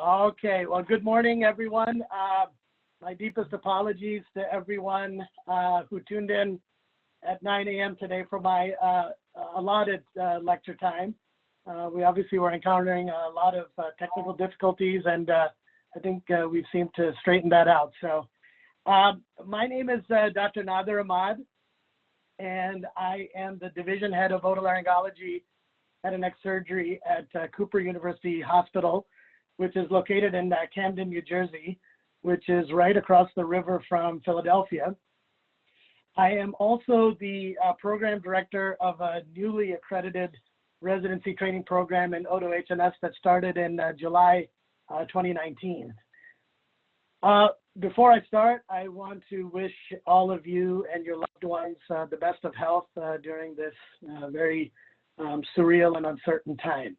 Okay, well, good morning, everyone. My deepest apologies to everyone who tuned in at 9 a.m. today for my allotted lecture time. We obviously were encountering a lot of technical difficulties, and I think we seem to straighten that out. So my name is Dr. Nadir Ahmad, and I am the Division Head of Otolaryngology Head and Neck Surgery at Cooper University Hospital, which is located in Camden, New Jersey, which is right across the river from Philadelphia. I am also the program director of a newly accredited residency training program in Oto HNS that started in July 2019. Before I start, I want to wish all of you and your loved ones the best of health during this very surreal and uncertain time.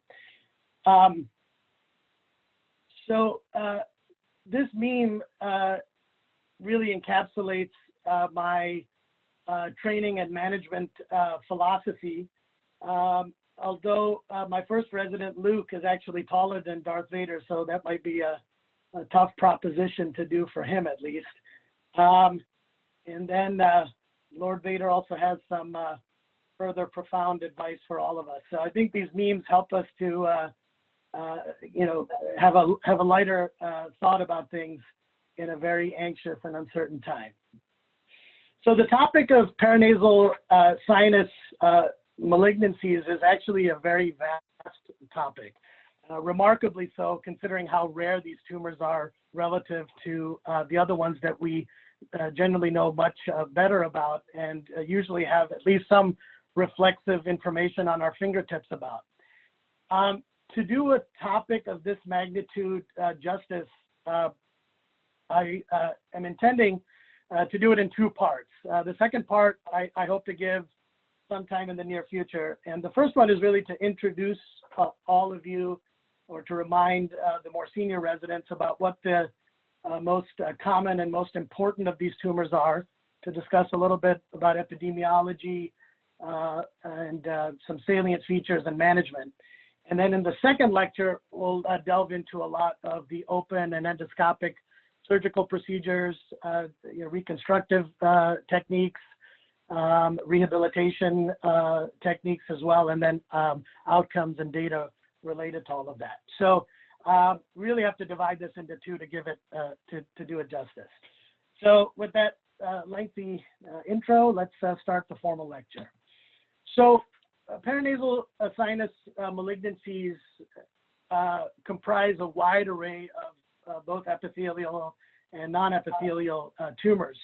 This meme really encapsulates my training and management philosophy. Although my first resident, Luke, is actually taller than Darth Vader, so that might be a tough proposition to do for him, at least. And then Lord Vader also has some further profound advice for all of us. So I think these memes help us to have a lighter thought about things in a very anxious and uncertain time. So the topic of paranasal sinus malignancies is actually a very vast topic, remarkably so considering how rare these tumors are relative to the other ones that we generally know much better about and usually have at least some reflexive information on our fingertips about. To do a topic of this magnitude justice, I am intending to do it in two parts. The second part I hope to give sometime in the near future. And the first one is really to introduce all of you, or to remind the more senior residents about what the most common and most important of these tumors are, to discuss a little bit about epidemiology and some salient features and management. And then in the second lecture, we'll delve into a lot of the open and endoscopic surgical procedures, reconstructive techniques, rehabilitation techniques as well, and then outcomes and data related to all of that. So really have to divide this into two to give it, to do it justice. So with that lengthy intro, let's start the formal lecture. So paranasal sinus malignancies comprise a wide array of both epithelial and non-epithelial tumors.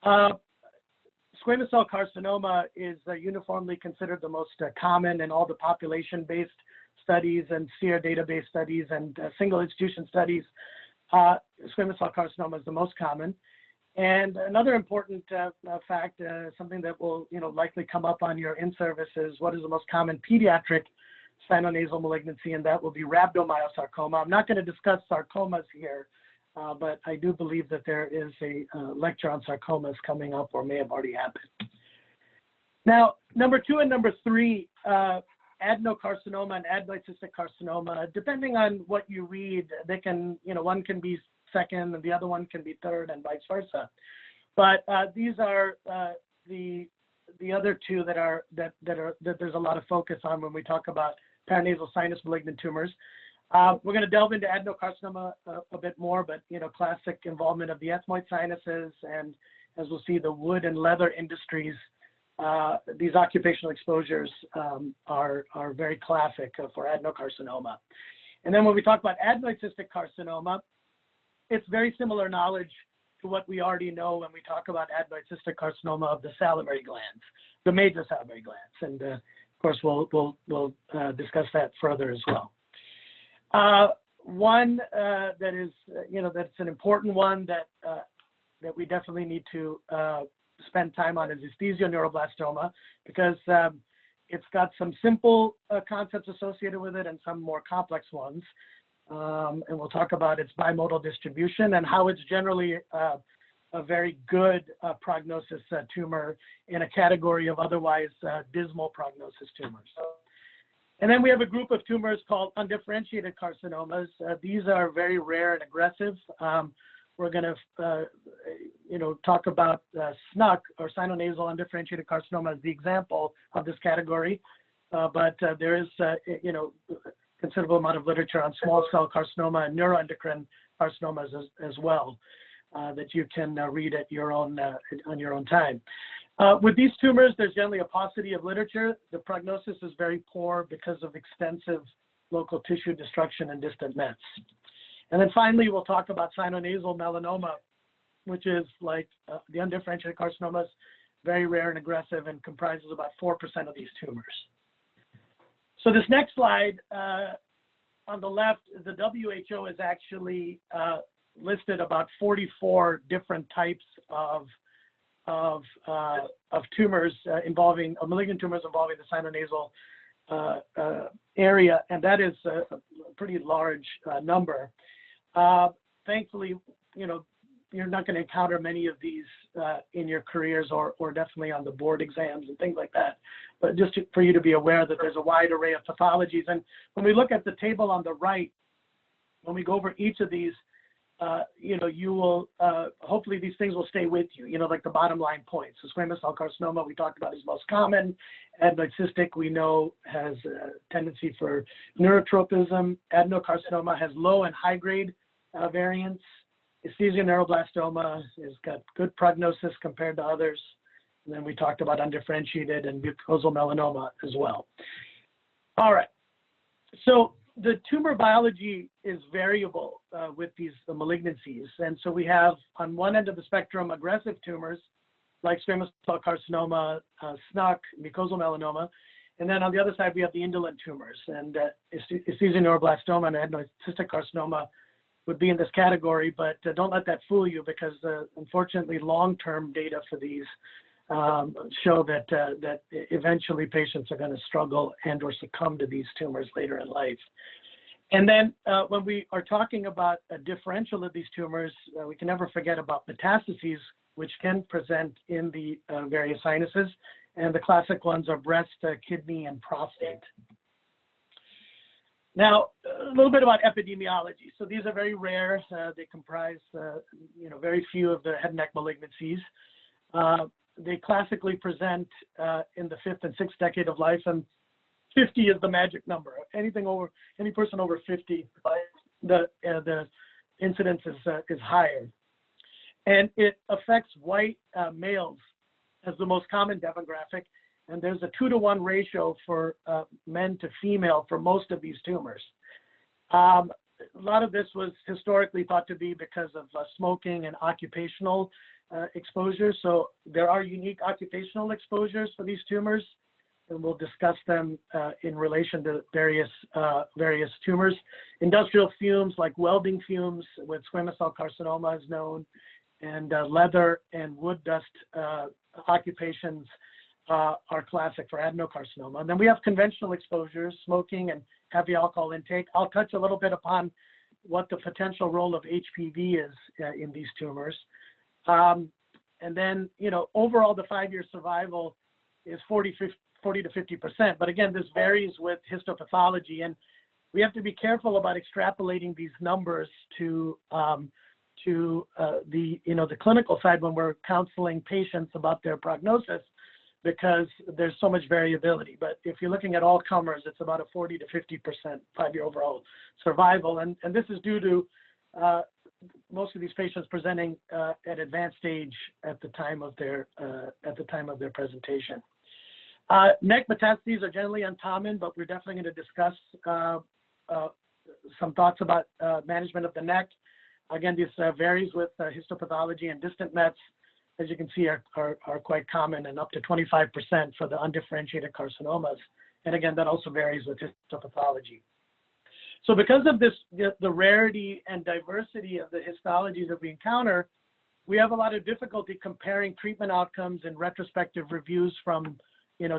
Squamous cell carcinoma is uniformly considered the most common in all the population-based studies and SEER database studies and single institution studies. Squamous cell carcinoma is the most common. And another important fact, something that will likely come up on your in-service, is what is the most common pediatric sinonasal malignancy, and that will be rhabdomyosarcoma. I'm not going to discuss sarcomas here, but I do believe that there is a lecture on sarcomas coming up, or may have already happened. Now, number two and number three, adenocarcinoma and adenoid cystic carcinoma, depending on what you read, they can, one can be second and the other one can be third, and vice versa. But these are the other two that there's a lot of focus on when we talk about paranasal sinus malignant tumors. We're going to delve into adenocarcinoma a bit more, but classic involvement of the ethmoid sinuses, and as we'll see, the wood and leather industries. These occupational exposures are very classic for adenocarcinoma. And then when we talk about adenoid cystic carcinoma, it's very similar knowledge to what we already know when we talk about adenoid cystic carcinoma of the salivary glands, the major salivary glands. And of course, we'll discuss that further as well. One that is, that's an important one that we definitely need to spend time on is Esthesioneuroblastoma, because it's got some simple concepts associated with it and some more complex ones. And we'll talk about its bimodal distribution and how it's generally a very good prognosis tumor in a category of otherwise dismal prognosis tumors. And then we have a group of tumors called undifferentiated carcinomas. These are very rare and aggressive. We're going to, talk about SNUC, or sinonasal undifferentiated carcinoma, as the example of this category. But there is, considerable amount of literature on small cell carcinoma and neuroendocrine carcinomas as well that you can read at your own on your own time. With these tumors, there's generally a paucity of literature. The prognosis is very poor because of extensive local tissue destruction and distant mets. And then finally, we'll talk about sinonasal melanoma, which is like the undifferentiated carcinomas, very rare and aggressive, and comprises about 4% of these tumors. So this next slide, on the left, the WHO has actually listed about 44 different types of tumors involving, malignant tumors involving the sinonasal area, and that is a pretty large number. Thankfully, you're not going to encounter many of these in your careers or definitely on the board exams and things like that. But just for you to be aware that there's a wide array of pathologies. And when we look at the table on the right, when we go over each of these, you will, hopefully these things will stay with you, like the bottom line points. So squamous cell carcinoma, we talked about, is most common. Adenoid cystic, we know, has a tendency for neurotropism. Adenocarcinoma has low and high grade variants. Esthesioneuroblastoma has got good prognosis compared to others. And then we talked about undifferentiated and mucosal melanoma as well. All right. So the tumor biology is variable with these malignancies. And so we have, on one end of the spectrum, aggressive tumors like squamous cell carcinoma, SNUC, mucosal melanoma. And then on the other side, we have the indolent tumors. And esthesioneuroblastoma and adenoid cystic carcinoma would be in this category, but don't let that fool you, because unfortunately long-term data for these show that eventually patients are going to struggle and or succumb to these tumors later in life. And then when we are talking about a differential of these tumors, we can never forget about metastases, which can present in the various sinuses. And the classic ones are breast, kidney, and prostate. Now, a little bit about epidemiology. So these are very rare. They comprise, very few of the head and neck malignancies. They classically present in the 5th and 6th decade of life, and 50 is the magic number. Any person over 50, the incidence is higher. And it affects white males as the most common demographic. And there's a 2-to-1 ratio for men to female for most of these tumors. A lot of this was historically thought to be because of smoking and occupational exposure. So there are unique occupational exposures for these tumors, and we'll discuss them in relation to various tumors. Industrial fumes like welding fumes with squamous cell carcinoma is known, and leather and wood dust occupations are classic for adenocarcinoma. And then we have conventional exposures, smoking and heavy alcohol intake. I'll touch a little bit upon what the potential role of HPV is in these tumors. And then, overall the 5-year survival is 40 to 50%. But again, this varies with histopathology, and we have to be careful about extrapolating these numbers to the clinical side when we're counseling patients about their prognosis, because there's so much variability. But if you're looking at all comers, it's about a 40 to 50% 5-year overall survival, and this is due to most of these patients presenting at advanced stage at the time of their presentation. Neck metastases are generally uncommon, but we're definitely going to discuss some thoughts about management of the neck. Again, this varies with histopathology, and distant mets, as you can see, are quite common, and up to 25% for the undifferentiated carcinomas. And again, that also varies with histopathology. So because of this, the rarity and diversity of the histologies that we encounter, we have a lot of difficulty comparing treatment outcomes and retrospective reviews from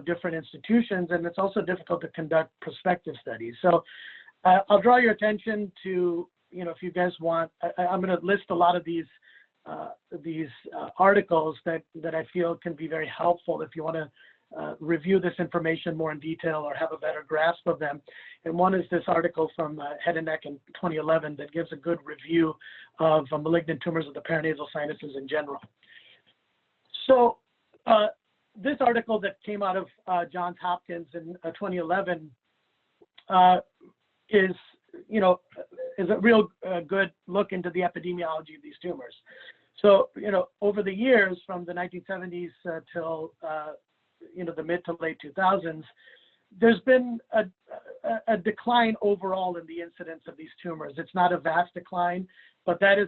different institutions, and it's also difficult to conduct prospective studies. So I'll draw your attention to, if you guys want, I'm going to list a lot of these articles that I feel can be very helpful if you want to review this information more in detail or have a better grasp of them. And one is this article from Head and Neck in 2011 that gives a good review of malignant tumors of the paranasal sinuses in general. So this article that came out of Johns Hopkins in 2011 is a real good look into the epidemiology of these tumors. So, over the years from the 1970s till, the mid to late 2000s, there's been a decline overall in the incidence of these tumors. It's not a vast decline, but that is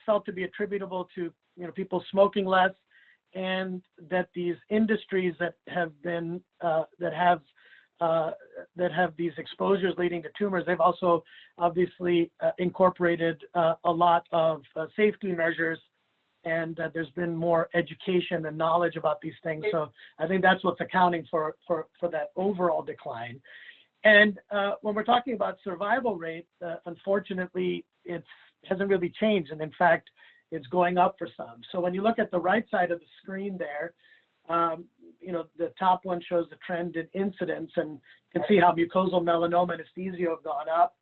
felt to be attributable to, people smoking less, and that these industries that have been, that have these exposures leading to tumors, they've also obviously incorporated a lot of safety measures, and there's been more education and knowledge about these things. So I think that's what's accounting for that overall decline. And when we're talking about survival rate, unfortunately, it hasn't really changed. And in fact, it's going up for some. So when you look at the right side of the screen there, the top one shows the trend in incidence, and you can see how mucosal melanoma and esthesio have gone up.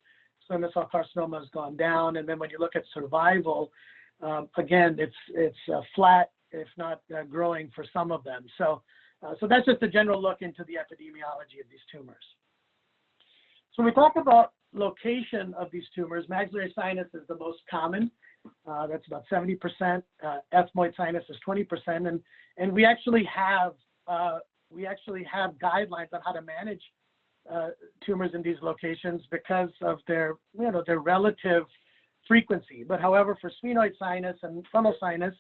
Sinus carcinoma has gone down. And then when you look at survival, again, it's flat, if not growing for some of them. So that's just a general look into the epidemiology of these tumors. So we talk about location of these tumors. Maxillary sinus is the most common. That's about 70%. Ethmoid sinus is 20%. And we actually have guidelines on how to manage tumors in these locations because of their relative frequency. But however, for sphenoid sinus and frontal sinus,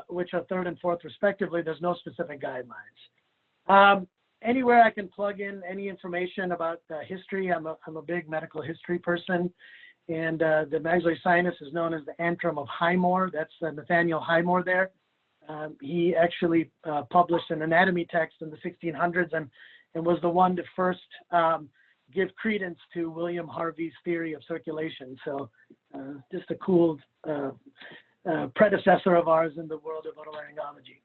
which are third and fourth respectively, there's no specific guidelines. Anywhere I can plug in any information about history, I'm a big medical history person, and the maxillary sinus is known as the antrum of Highmore. That's Nathaniel Highmore there. He actually published an anatomy text in the 1600s and was the one to first give credence to William Harvey's theory of circulation. So just a cool predecessor of ours in the world of otolaryngology.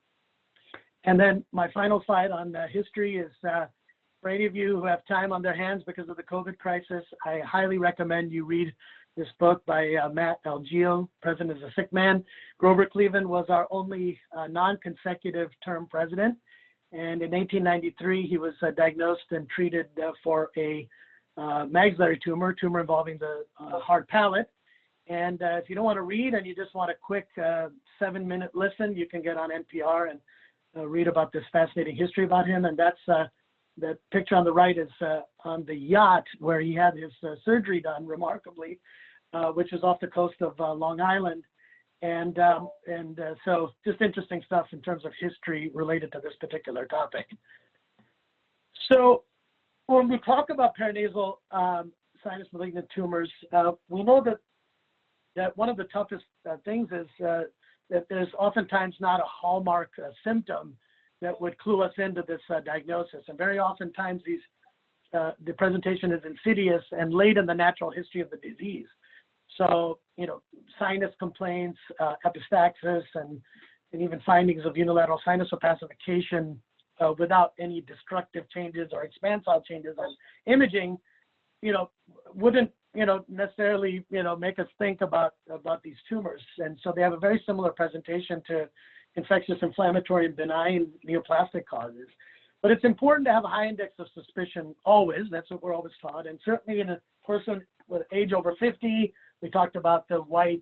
And then my final slide on history is for any of you who have time on their hands because of the COVID crisis, I highly recommend you read this book by Matt Algeo, President is a Sick Man. Grover Cleveland was our only non-consecutive term president. And in 1893, he was diagnosed and treated for a maxillary tumor involving the hard palate. And if you don't want to read and you just want a quick 7-minute listen, you can get on NPR and read about this fascinating history about him. And that's that picture on the right is on the yacht where he had his surgery done, remarkably, which is off the coast of Long Island. And so just interesting stuff in terms of history related to this particular topic. So when we talk about paranasal sinus malignant tumors, we know that one of the toughest things is that there's oftentimes not a hallmark symptom that would clue us into this diagnosis. And very oftentimes the presentation is insidious and late in the natural history of the disease. So, sinus complaints, epistaxis, and even findings of unilateral sinus opacification without any destructive changes or expansile changes on imaging, wouldn't, necessarily, make us think about these tumors. And so they have a very similar presentation to infectious, inflammatory, and benign neoplastic causes. But it's important to have a high index of suspicion always. That's what we're always taught. And certainly in a person with age over 50, we talked about the white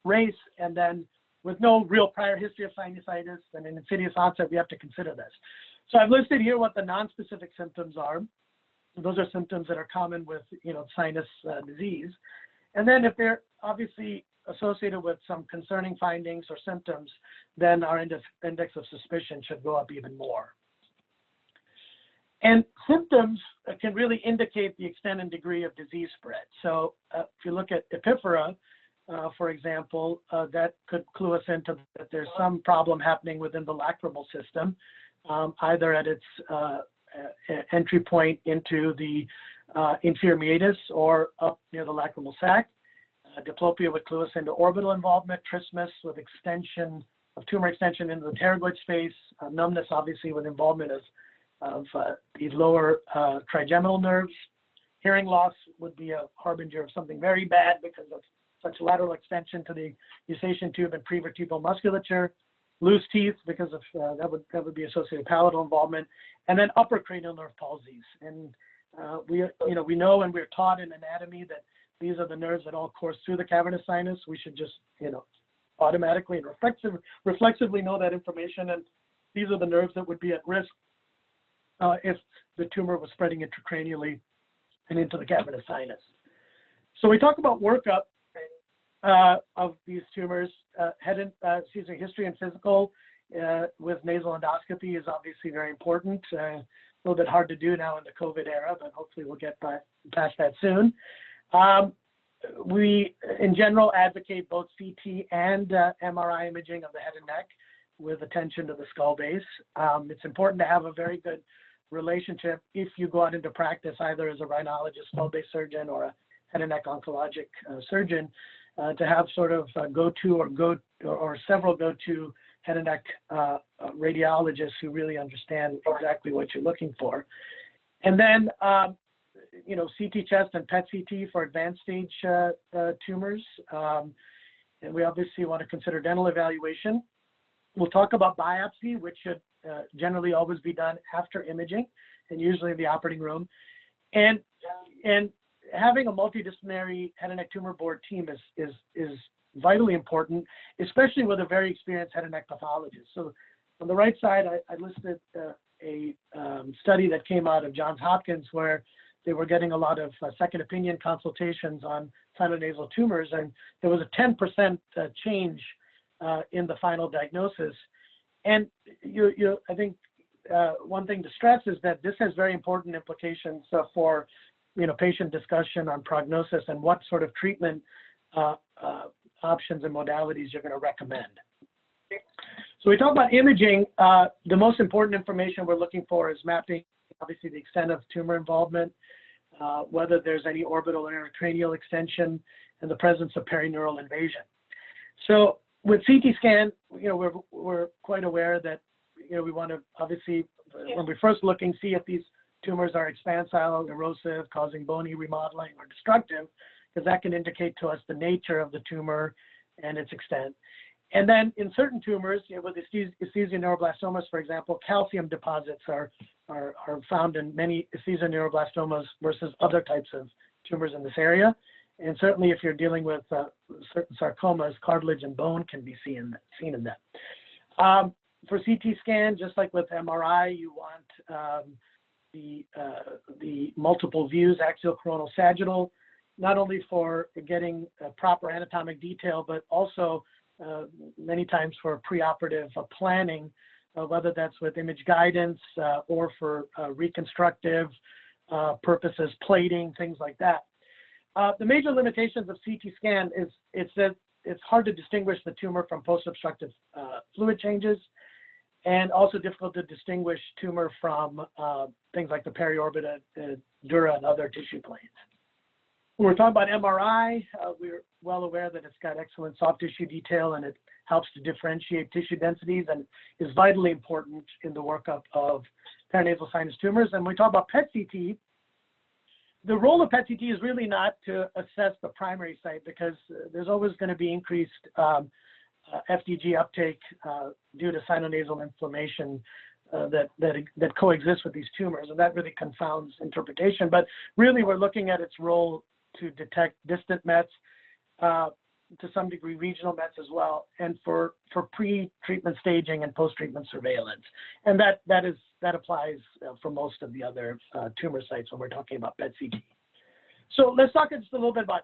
race, and then with no real prior history of sinusitis and an insidious onset, we have to consider this. So I've listed here what the nonspecific symptoms are. Those are symptoms that are common with, sinus disease. And then if they're obviously associated with some concerning findings or symptoms, then our index of suspicion should go up even more. And symptoms can really indicate the extent and degree of disease spread. So if you look at epiphora, for example, that could clue us into that there's some problem happening within the lacrimal system, either at its entry point into the inferior meatus or up near the lacrimal sac. Diplopia would clue us into orbital involvement, trismus with extension tumor extension into the pterygoid space, numbness obviously with involvement of the lower trigeminal nerves. Hearing loss would be a harbinger of something very bad because of such lateral extension to the eustachian tube and prevertebral musculature. Loose teeth because of that would be associated with palatal involvement, and then upper cranial nerve palsies. And we know and we're taught in anatomy that these are the nerves that all course through the cavernous sinus. We should just automatically and reflexively know that information, and these are the nerves that would be at risk if the tumor was spreading intracranially and into the cavernous sinus. So we talk about workup of these tumors. History and physical with nasal endoscopy is obviously very important. A little bit hard to do now in the COVID era, but hopefully we'll get past that soon. We, in general, advocate both CT and MRI imaging of the head and neck with attention to the skull base. It's important to have a very good relationship if you go out into practice, either as a rhinologist, skull-based surgeon, or a head and neck oncologic surgeon, to have sort of go-to or several go-to head and neck radiologists who really understand exactly what you're looking for. And then, CT chest and PET CT for advanced stage tumors. And we obviously want to consider dental evaluation. We'll talk about biopsy, which should generally always be done after imaging and usually in the operating room. And having a multidisciplinary head and neck tumor board team is vitally important, especially with a very experienced head and neck pathologist. So on the right side, I listed a study that came out of Johns Hopkins where they were getting a lot of second opinion consultations on sinonasal tumors, and there was a 10% change in the final diagnosis. And I think one thing to stress is that this has very important implications for patient discussion on prognosis and what sort of treatment options and modalities you're going to recommend. So we talk about imaging. The most important information we're looking for is mapping, obviously, the extent of tumor involvement, whether there's any orbital or intracranial extension, and the presence of perineural invasion. So with CT scan, we're quite aware that we want to obviously, when we're first looking, see if these tumors are expansile, erosive, causing bony remodeling, or destructive, because that can indicate to us the nature of the tumor and its extent. And then in certain tumors, with Esthesioneuroblastoma, for example, calcium deposits are found in many Esthesioneuroblastomas versus other types of tumors in this area. And certainly if you're dealing with certain sarcomas, cartilage and bone can be seen in them. For CT scan, just like with MRI, you want the multiple views, axial, coronal, sagittal, not only for getting proper anatomic detail, but also many times for preoperative planning, whether that's with image guidance or for reconstructive purposes, plating, things like that. The major limitations of CT scan is that it's hard to distinguish the tumor from post-obstructive fluid changes, and also difficult to distinguish tumor from things like the periorbita, dura, and other tissue planes. When we're talking about MRI, we're well aware that it's got excellent soft tissue detail, and it helps to differentiate tissue densities and is vitally important in the workup of paranasal sinus tumors. And when we talk about PET CT, the role of PET CT is really not to assess the primary site, because there's always going to be increased FDG uptake due to sinonasal inflammation that coexists with these tumors, and that really confounds interpretation. But really, we're looking at its role to detect distant Mets, to some degree regional Mets as well, and for pre-treatment staging and post-treatment surveillance. And that applies for most of the other tumor sites when we're talking about PET CT. So let's talk just a little bit about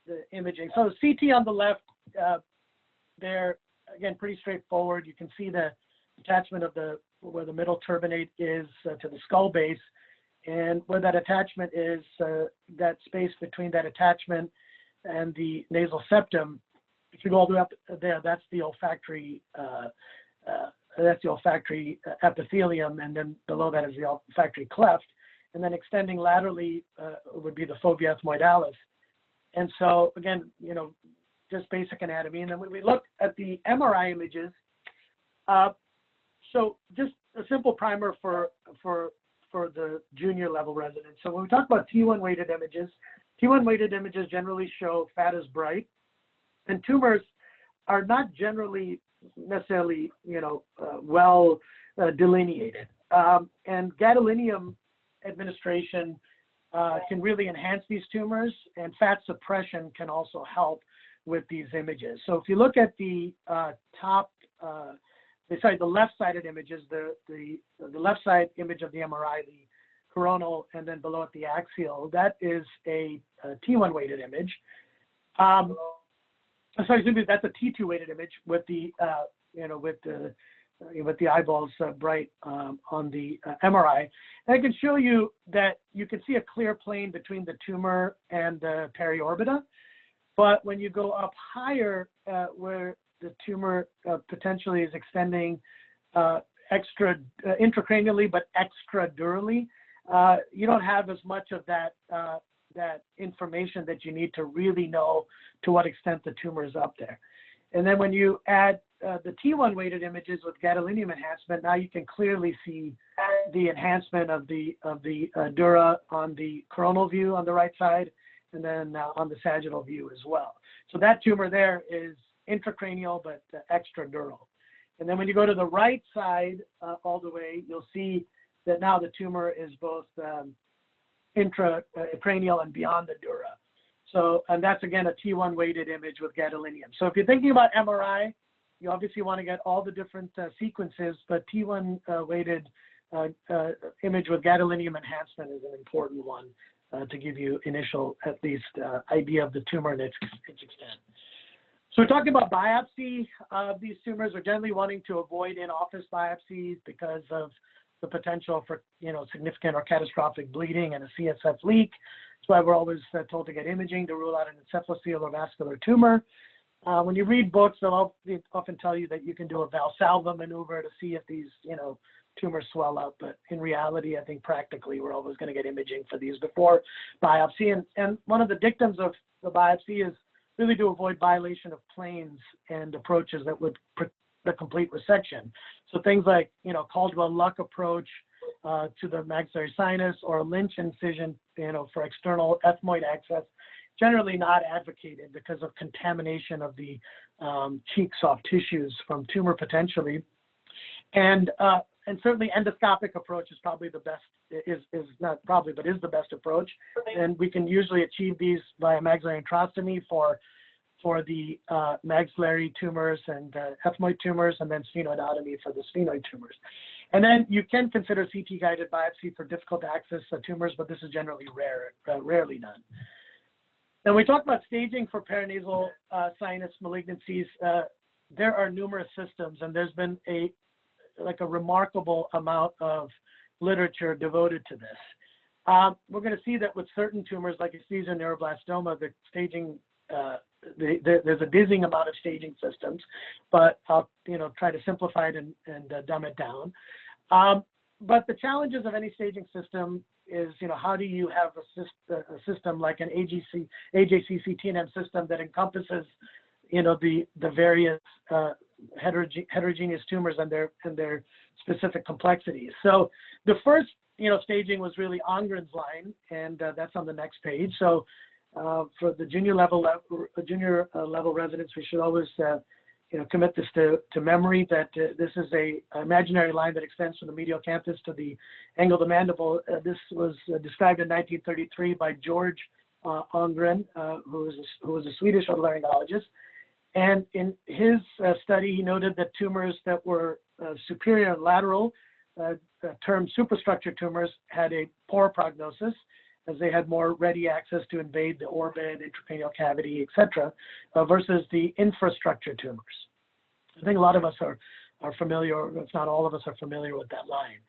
the imaging. So CT on the left, they're, again, pretty straightforward. You can see the attachment of where the middle turbinate is to the skull base, and where that attachment is, that space between that attachment and the nasal septum. If you go all the way up there, that's the olfactory epithelium, and then below that is the olfactory cleft, and then extending laterally would be the fovea ethmoidalis. And so again, just basic anatomy. And then when we look at the MRI images, so just a simple primer for the junior level residents. So when we talk about T1 weighted images generally show fat is bright, and tumors are not generally necessarily, well delineated. And gadolinium administration can really enhance these tumors, and fat suppression can also help with these images. So if you look at the the left-sided images, the left side image of the MRI, the coronal, and then below it the axial, that is a T1 weighted image. Sorry, that's a T2 weighted image with the with the eyeballs bright on the MRI. And I can show you that you can see a clear plane between the tumor and the periorbita. But when you go up higher, where the tumor potentially is extending intracranially but extradurally, you don't have as much of that information that you need to really know to what extent the tumor is up there. And then when you add the T1 weighted images with gadolinium enhancement, now you can clearly see the enhancement of the dura on the coronal view on the right side, and then on the sagittal view as well. So that tumor there is intracranial but extradural. And then when you go to the right side all the way, you'll see that now the tumor is both intracranial and beyond the dura. So, and that's again a T1 weighted image with gadolinium. So if you're thinking about MRI, you obviously want to get all the different sequences, but T1 weighted image with gadolinium enhancement is an important one to give you initial, at least, idea of the tumor and its extent. So we're talking about biopsy of these tumors. We're generally wanting to avoid in-office biopsies because of the potential for significant or catastrophic bleeding and a CSF leak. That's why we're always told to get imaging to rule out an encephalocele or vascular tumor. When you read books, they'll often tell you that you can do a Valsalva maneuver to see if these tumors swell up. But in reality, I think practically we're always going to get imaging for these before biopsy. And one of the dictums of the biopsy is really to avoid violation of planes and approaches that would the complete resection. So things like, Caldwell-Luck approach to the maxillary sinus, or a Lynch incision, for external ethmoid access, generally not advocated because of contamination of the cheek soft tissues from tumor potentially. And certainly endoscopic approach is probably the best, is not probably, but is the best approach. And we can usually achieve these via maxillary antrostomy for the maxillary tumors and ethmoid tumors, and then sphenoidotomy for the sphenoid tumors. And then you can consider CT-guided biopsy for difficult to access tumors, but this is generally rarely done. Now, we talk about staging for paranasal sinus malignancies. There are numerous systems, and there's been a remarkable amount of literature devoted to this. We're going to see that with certain tumors like Esthesioneuroblastoma, the staging, there's a dizzying amount of staging systems, but I'll try to simplify it and dumb it down. But the challenges of any staging system is, how do you have a system like an AJCC TNM system that encompasses, the various heterogeneous tumors and their specific complexities. So the first, staging was really Ongren's line, and that's on the next page. So for the junior level residents, we should always commit this to memory, that this is a imaginary line that extends from the medial canthus to the angle of the mandible. This was described in 1933 by George Ongren, who was a Swedish otolaryngologist. And in his study, he noted that tumors that were superior and lateral, termed superstructure tumors, had a poor prognosis, as they had more ready access to invade the orbit, intracranial cavity, etc., versus the infrastructure tumors. I think a lot of us are familiar, or if not all of us are familiar with that line.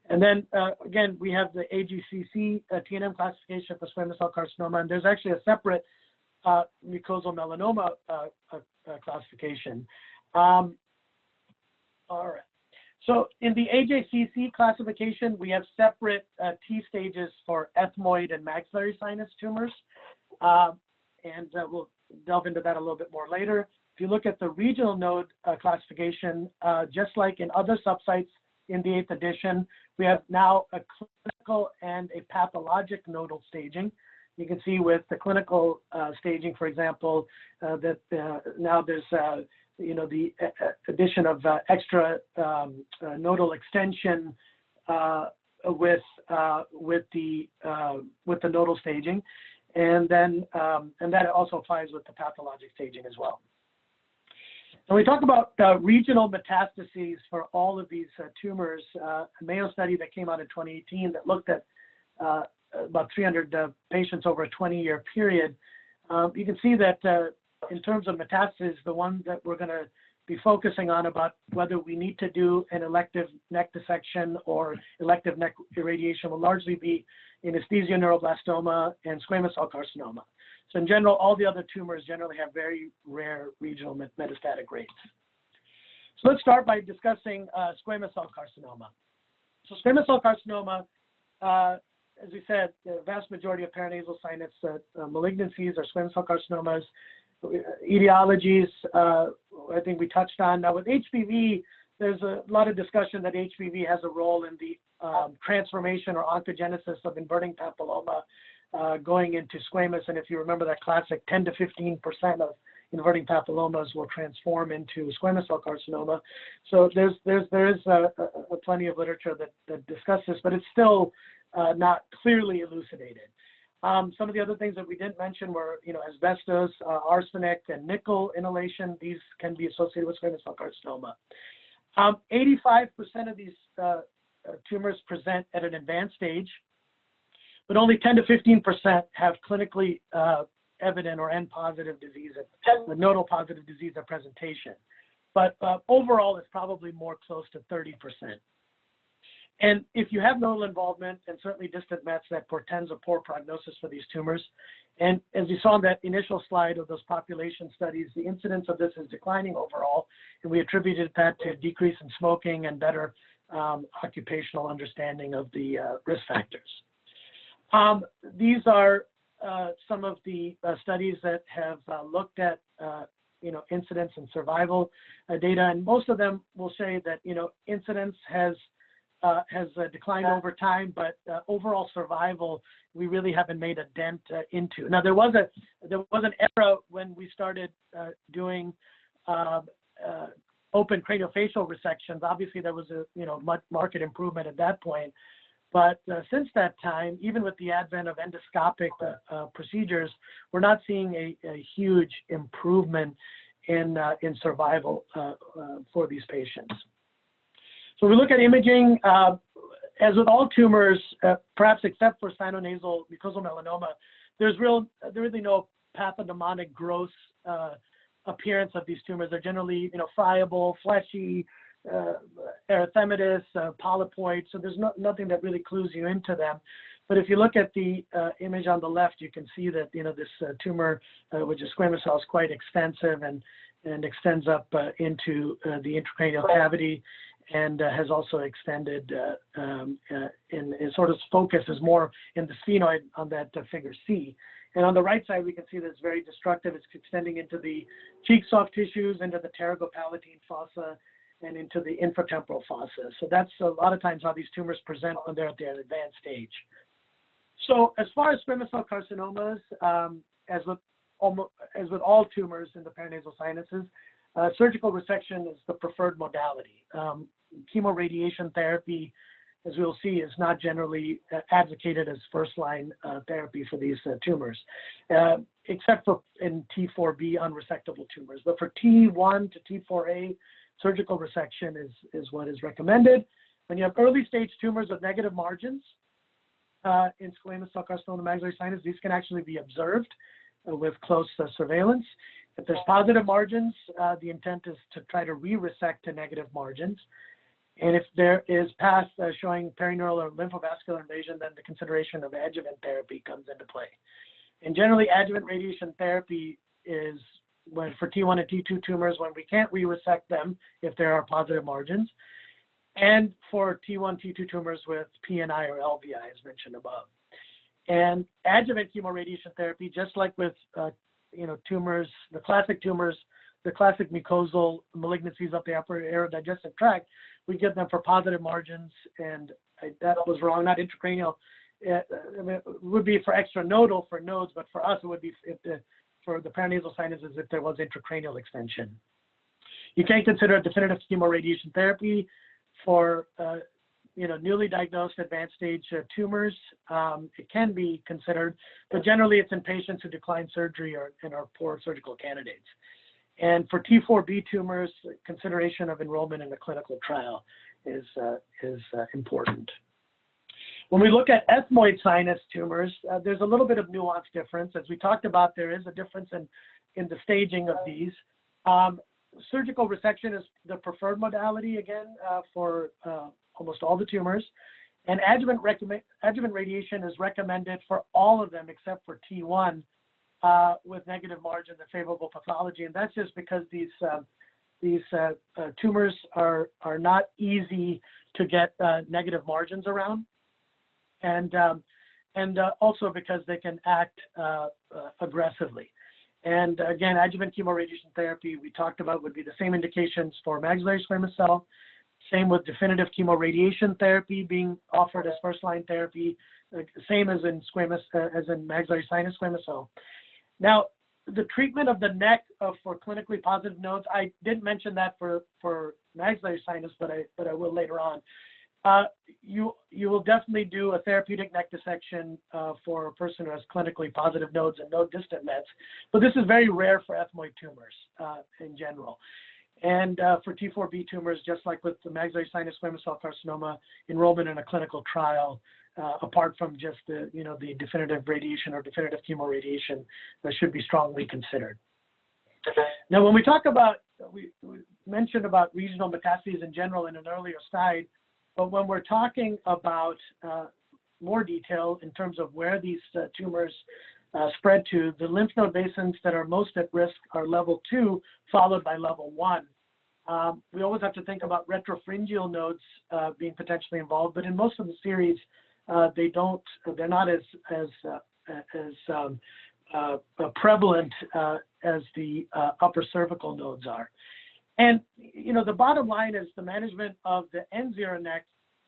And then, again, we have the AGCC TNM classification for squamous cell carcinoma, and there's actually a separate mucosal melanoma classification. All right. So in the AJCC classification, we have separate T stages for ethmoid and maxillary sinus tumors. And we'll delve into that a little bit more later. If you look at the regional node classification, just like in other subsites in the 8th edition, we have now a clinical and a pathologic nodal staging. You can see with the clinical staging, for example, that now there's the addition of extra nodal extension with the nodal staging, and that also applies with the pathologic staging as well. When we talk about regional metastases for all of these tumors, a Mayo study that came out in 2018 that looked at about 300 patients over a 20-year period, you can see that in terms of metastases, the one that we're going to be focusing on about whether we need to do an elective neck dissection or elective neck irradiation will largely be in esthesioneuroblastoma and squamous cell carcinoma. So in general, all the other tumors generally have very rare regional metastatic rates. So let's start by discussing squamous cell carcinoma. So squamous cell carcinoma, as we said, the vast majority of paranasal sinus malignancies are squamous cell carcinomas. Etiologies, I think we touched on. Now with HPV, there's a lot of discussion that HPV has a role in the transformation or oncogenesis of inverting papilloma going into squamous. And if you remember that classic 10 to 15% of inverting papillomas will transform into squamous cell carcinoma. So there is plenty of literature that discusses this, but it's still not clearly elucidated. Some of the other things that we didn't mention were, asbestos, arsenic, and nickel inhalation. These can be associated with squamous cell carcinoma. 85% of these tumors present at an advanced stage, but only 10 to 15% have clinically evident or N-positive disease, the nodal positive disease at presentation. But overall, it's probably more close to 30%. And if you have nodal involvement and certainly distant mets, that portends a poor prognosis for these tumors. And as you saw in that initial slide of those population studies, the incidence of this is declining overall, and we attributed that to a decrease in smoking and better occupational understanding of the risk factors. These are some of the studies that have looked at incidence and survival data, and most of them will say that incidence has declined over time, but overall survival we really haven't made a dent into. Now there was an era when we started doing open craniofacial resections. Obviously there was a marked improvement at that point, but since that time, even with the advent of endoscopic procedures, we're not seeing a huge improvement in survival for these patients. So we look at imaging, as with all tumors, perhaps except for sinonasal mucosal melanoma, there's really no pathognomonic gross appearance of these tumors. They're generally, friable, fleshy, erythematous, polypoid. So there's nothing that really clues you into them. But if you look at the image on the left, you can see that this tumor, which is squamous cell, is quite extensive and extends up into the intracranial cavity, and has also extended in sort of focus is more in the sphenoid on that figure C. And on the right side, we can see that it's very destructive. It's extending into the cheek soft tissues, into the pterygopalatine fossa, and into the infratemporal fossa. So that's a lot of times how these tumors present when they're at their advanced stage. So as far as squamous cell carcinomas, as with all tumors in the paranasal sinuses, surgical resection is the preferred modality. Chemoradiation therapy, as we'll see, is not generally advocated as first-line therapy for these tumors, except for in T4B unresectable tumors. But for T1 to T4A, surgical resection is what is recommended. When you have early-stage tumors with negative margins in squamous cell carcinoma maxillary sinus, these can actually be observed with close surveillance. If there's positive margins, the intent is to try to re-resect to negative margins. And if there is past showing perineural or lymphovascular invasion, then the consideration of adjuvant therapy comes into play. And generally, adjuvant radiation therapy is for T1 and T2 tumors when we can't re-resect them if there are positive margins, and for T1, T2 tumors with PNI or LVI, as mentioned above. And adjuvant chemoradiation therapy, just like with tumors, the classic mucosal malignancies of the upper aerodigestive tract, we give them for positive margins, and that was wrong, not intracranial. It would be for extranodal for nodes, but for us it would be for the paranasal sinuses if there was intracranial extension. You can consider a definitive chemoradiation therapy for newly diagnosed advanced stage tumors. It can be considered, but generally it's in patients who decline surgery and are poor surgical candidates. And for T4B tumors, consideration of enrollment in a clinical trial is important. When we look at ethmoid sinus tumors, there's a little bit of nuance difference. As we talked about, there is a difference in the staging of these. Surgical resection is the preferred modality, again, for almost all the tumors. And adjuvant radiation is recommended for all of them except for T1 with negative margin and favorable pathology. And that's just because these tumors are not easy to get negative margins around. And also because they can act aggressively. And again, adjuvant chemoradiation therapy we talked about would be the same indications for maxillary squamous cell, same with definitive chemoradiation therapy being offered as first-line therapy, same as in maxillary sinus squamous cell. Now, the treatment of the neck for clinically positive nodes, I didn't mention that for maxillary sinus, but I will later on. You will definitely do a therapeutic neck dissection for a person who has clinically positive nodes and node distant mets, but this is very rare for ethmoid tumors in general. And for T4B tumors, just like with the maxillary sinus squamous cell carcinoma, enrollment in a clinical trial, apart from just the definitive radiation or definitive chemoradiation, that should be strongly considered. Now, when we talk about, we mentioned about regional metastases in general in an earlier slide, but when we're talking about more detail in terms of where these tumors spread to, the lymph node basins that are most at risk are level 2, followed by level 1. We always have to think about retropharyngeal nodes being potentially involved, but in most of the series, they're not as prevalent as the upper cervical nodes are. And, the bottom line is the management of the N0 neck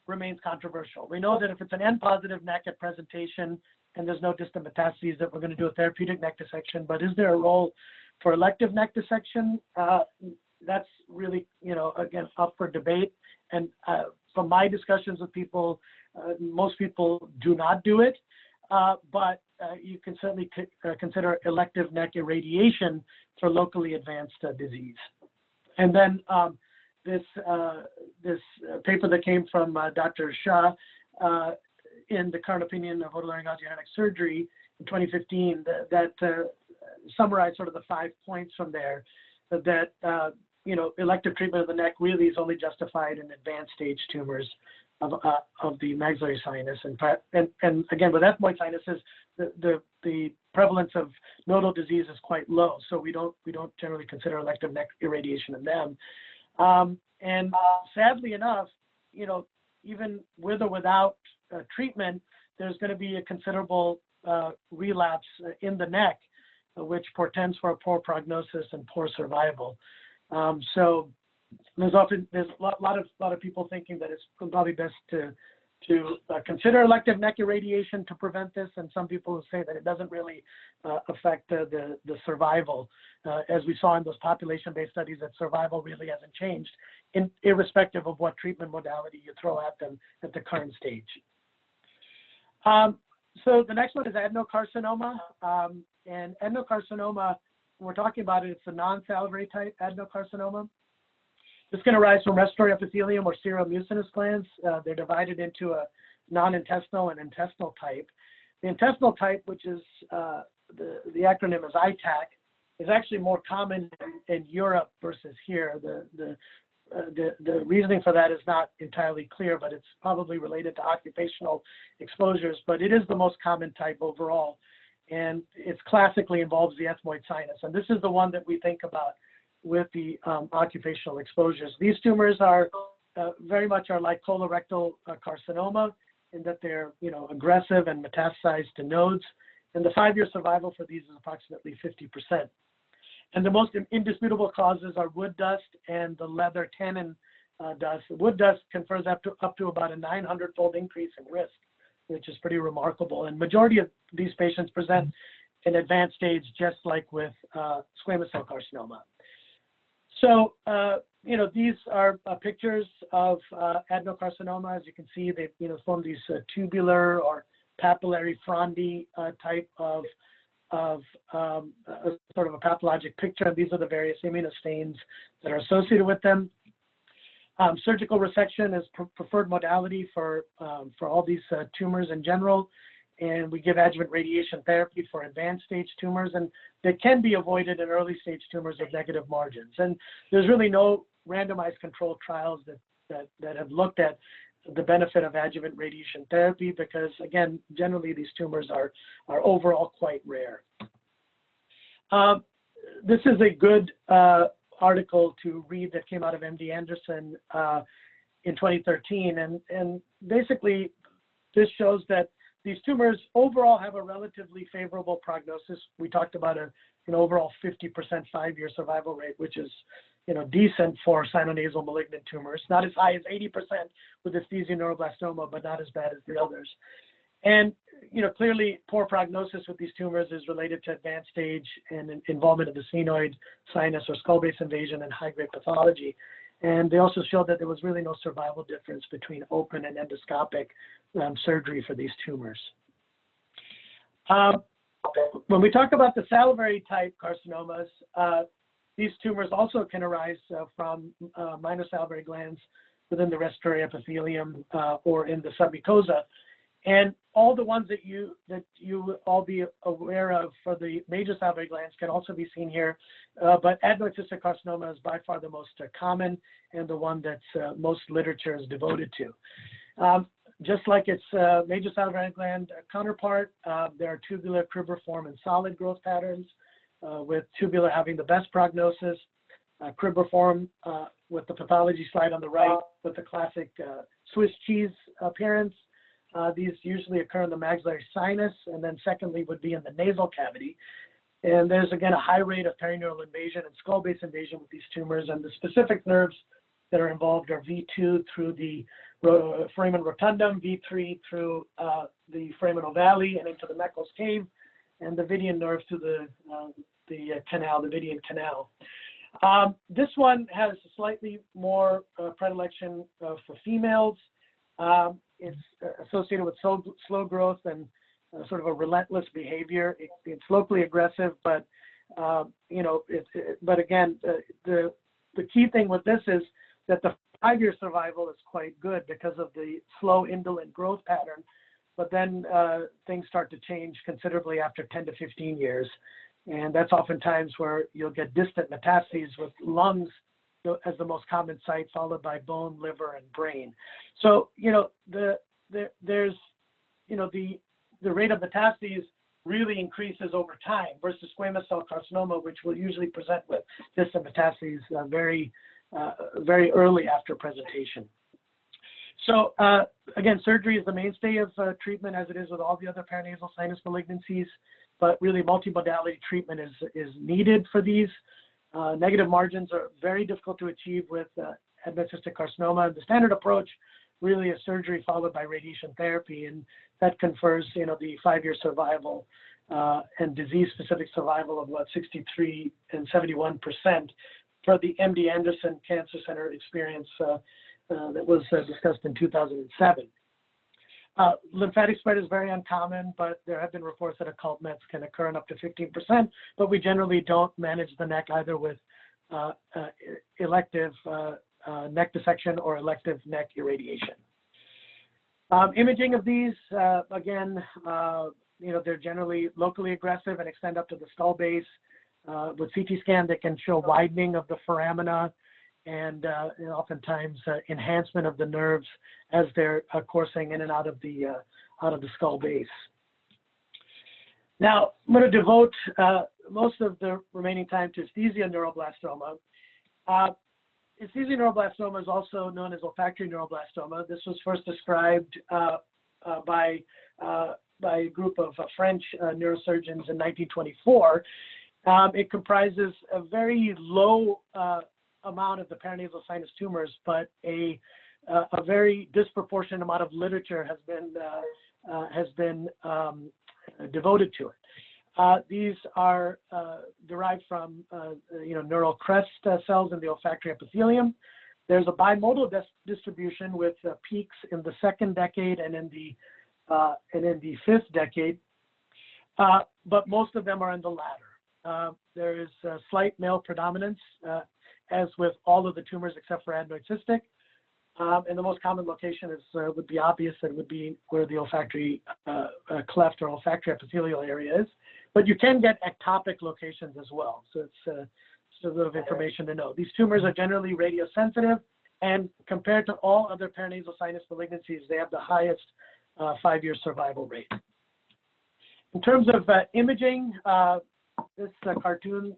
remains controversial. We know that if it's an N-positive neck at presentation and there's no distant metastases, that we're going to do a therapeutic neck dissection, but is there a role for elective neck dissection? That's really, again, up for debate. And from my discussions with people, most people do not do it, but you can certainly consider elective neck irradiation for locally advanced disease. And then this paper that came from Dr. Shah in the current opinion of otolaryngology surgery in 2015 that summarized sort of the 5 points from there that elective treatment of the neck really is only justified in advanced stage tumors of the maxillary sinus, and again with ethmoid sinuses, the prevalence of nodal disease is quite low, so we don't generally consider elective neck irradiation in them. And sadly enough, even with or without treatment, there's going to be a considerable relapse in the neck, which portends for a poor prognosis and poor survival. So there's a lot of people thinking that it's probably best to consider elective neck irradiation to prevent this, and some people will say that it doesn't really affect the survival. As we saw in those population-based studies, that survival really hasn't changed, irrespective of what treatment modality you throw at them at the current stage. So the next one is adenocarcinoma, and adenocarcinoma, when we're talking about it, it's a non-salivary type adenocarcinoma. This can arise from respiratory epithelium or seromucinous glands. They're divided into a non-intestinal and intestinal type. The intestinal type, which is the acronym is ITAC, is actually more common in Europe versus here. The reasoning for that is not entirely clear, but it's probably related to occupational exposures. But it is the most common type overall, and it classically involves the ethmoid sinus. And this is the one that we think about with the occupational exposures. These tumors are very much like colorectal carcinoma in that they're aggressive and metastasized to nodes, And the 5-year survival for these is approximately 50%. And the most indisputable causes are wood dust and the leather tannin dust. Wood dust confers up to about a 900-fold increase in risk, which is pretty remarkable. And majority of these patients present in advanced stage, just like with squamous cell carcinoma. So, these are pictures of adenocarcinoma. As you can see, they form these tubular or papillary frondy type of sort of a pathologic picture. And these are the various immunostains that are associated with them. Surgical resection is preferred modality for all these tumors in general. And we give adjuvant radiation therapy for advanced stage tumors, and they can be avoided in early stage tumors with negative margins. And there's really no randomized controlled trials that have looked at the benefit of adjuvant radiation therapy because, again, generally these tumors are overall quite rare. This is a good article to read that came out of MD Anderson in 2013, and basically this shows that these tumors overall have a relatively favorable prognosis. We talked about an overall 50% 5-year survival rate, which is decent for sinonasal malignant tumors. Not as high as 80% with esthesioneuroblastoma, but not as bad as the others. And clearly poor prognosis with these tumors is related to advanced stage and involvement of the sphenoid, sinus, or skull base invasion and high-grade pathology. And they also showed that there was really no survival difference between open and endoscopic surgery for these tumors. When we talk about the salivary-type carcinomas, these tumors also can arise from minor salivary glands within the respiratory epithelium or in the submucosa. And all the ones that you will all be aware of for the major salivary glands can also be seen here, but adenoid cystic carcinoma is by far the most common and the one that's most literature is devoted to. Just like its major salivary gland counterpart, there are tubular, cribriform, and solid growth patterns, with tubular having the best prognosis, cribriform with the pathology slide on the right with the classic Swiss cheese appearance. These usually occur in the maxillary sinus, and then secondly would be in the nasal cavity. And there's, again, a high rate of perineural invasion and skull base invasion with these tumors, and the specific nerves that are involved are V2 through the foramen rotundum, V3 through the foramen ovale and into the Meckel's cave, and the Vidian nerve through the canal, the Vidian canal. This one has slightly more predilection for females. It's associated with slow growth and sort of a relentless behavior. It's locally aggressive, but but again, the key thing with this is that the 5-year survival is quite good because of the slow indolent growth pattern. But then things start to change considerably after 10 to 15 years, and that's oftentimes where you'll get distant metastases with lungs as the most common site, followed by bone, liver, and brain. So, there's the rate of metastases really increases over time versus squamous cell carcinoma, which will usually present with distant metastases very early after presentation. So, again, surgery is the mainstay of treatment, as it is with all the other paranasal sinus malignancies, but really multimodality treatment is needed for these. Negative margins are very difficult to achieve with adenoid cystic carcinoma. The standard approach really is surgery followed by radiation therapy, and that confers, the 5-year survival and disease-specific survival of about 63 and 71% for the MD Anderson Cancer Center experience that was discussed in 2007. Lymphatic spread is very uncommon, but there have been reports that occult mets can occur in up to 15%, but we generally don't manage the neck either with elective neck dissection or elective neck irradiation. Imaging of these, again, they're generally locally aggressive and extend up to the skull base. With CT scan, they can show widening of the foramina and oftentimes enhancement of the nerves as they're coursing in and out of the skull base. Now, I'm going to devote most of the remaining time to esthesioneuroblastoma. Esthesioneuroblastoma is also known as olfactory neuroblastoma. This was first described by by a group of French neurosurgeons in 1924. It comprises a very low amount of the paranasal sinus tumors, but a very disproportionate amount of literature has been devoted to it. These are derived from neural crest cells in the olfactory epithelium. There's a bimodal distribution with peaks in the second decade and in the fifth decade, but most of them are in the latter. There is a slight male predominance, as with all of the tumors except for adenoid cystic. And the most common location would be obvious. It would be where the olfactory cleft or olfactory epithelial area is. But you can get ectopic locations as well. So it's just a little bit of information to know. These tumors are generally radiosensitive, and compared to all other paranasal sinus malignancies, they have the highest 5-year survival rate. In terms of imaging, this cartoon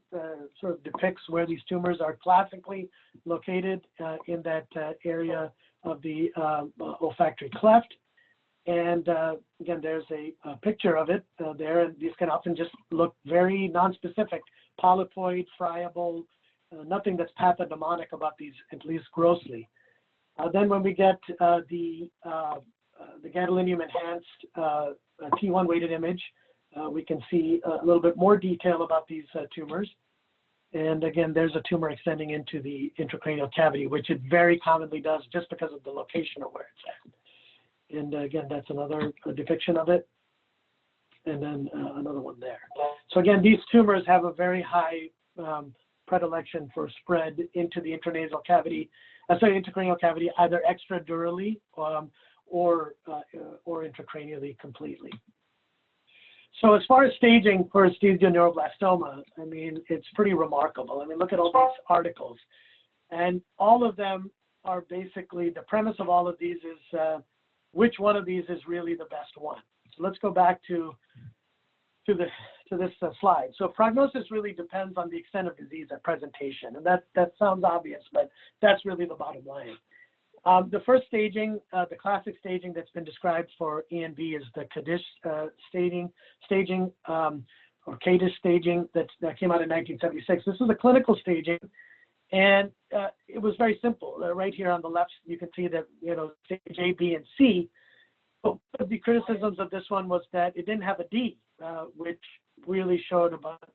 sort of depicts where these tumors are classically located in that area of the olfactory cleft. And again, there's a picture of it there. And these can often just look very nonspecific, polypoid, friable, nothing that's pathognomonic about these, at least grossly. Then when we get the gadolinium enhanced T1 weighted image, we can see a little bit more detail about these tumors. And again, there's a tumor extending into the intracranial cavity, which it very commonly does just because of the location of where it's at. And again, that's another depiction of it. And then another one there. So again, these tumors have a very high predilection for spread into the intranasal cavity, intracranial cavity, either extradurally or intracranially completely. So as far as staging for Esthesioneuroblastoma, I mean, it's pretty remarkable. I mean, look at all these articles. And all of them are basically, the premise of all of these is which one of these is really the best one. So let's go back to this slide. So prognosis really depends on the extent of disease at presentation. And that sounds obvious, but that's really the bottom line. The first staging, the classic staging that's been described for ENB is the Kaddish staging or Kaddish staging that came out in 1976. This is a clinical staging, and it was very simple. Right here on the left, you can see that stage A, B, and C. But one of the criticisms of this one was that it didn't have a D, which really showed about